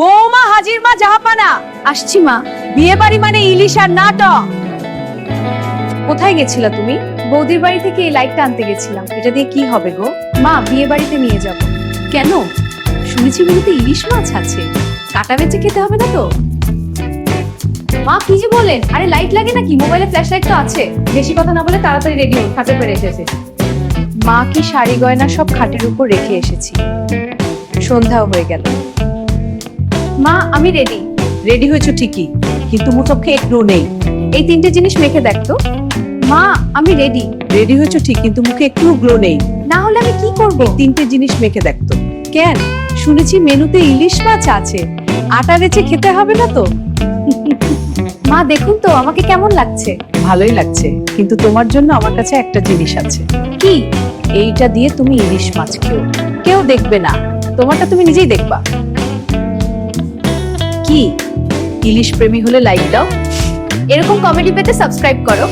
বৌমা হাজির মা জাহাপানা। আসছি মা। বিয়ে বাড়ি মানে ইলিশ আর নাটক। কোথায় গেছিলা তুমি? বৌদির বাড়ি থেকে এই লাইটটা আনতে গেছিলাম। এটা দিয়ে কি হবে গো? মা, বিয়ে বাড়িতে নিয়ে যাব। কেন? শুনেছি মেনুতে ইলিশ মাছ আছে, কাটা বেচে খেতে হবে না তো? মা কি যে বলেন, আরে লাইট লাগে নাকি? মোবাইলে ফ্ল্যাশ লাইট তো আছে। বেশি কথা না বলে তাড়াতাড়ি রেডি হন, খাটে পেরে এসেছে। মা কি শাড়ি গয়না সব খাটের উপর রেখে এসেছি। সন্ধ্যাও হয়ে গেল। মা আমি রেডি। রেডি হয়েছো ঠিকই, কিন্তু মুখে একটু নেই। এই তিনটে জিনিস মেখে দেখতো। মা আমি রেডি। রেডি হয়েছো ঠিক, কিন্তু মুখে একটু গ্লো নেই। না হলে আমি কি করব? তিনটে জিনিস মেখে দেখতো। কেন? শুনেছি মেনুতে ইলিশ মাছ আছে, আটা রেচে খেতে হবে না তো? মা দেখুন তো আমাকে কেমন লাগছে। ভালোই লাগছে, কিন্তু তোমার জন্য আমার কাছে একটা জিনিস আছে। কি? এইটা দিয়ে তুমি ইলিশ মাছ খেও, কেউ দেখবে না, তোমারটা তুমি নিজেই দেখবা। কি? ইলিশ প্রেমী হলে লাইক দাও। এরকম কমেডি পেতে সাবস্ক্রাইব করো।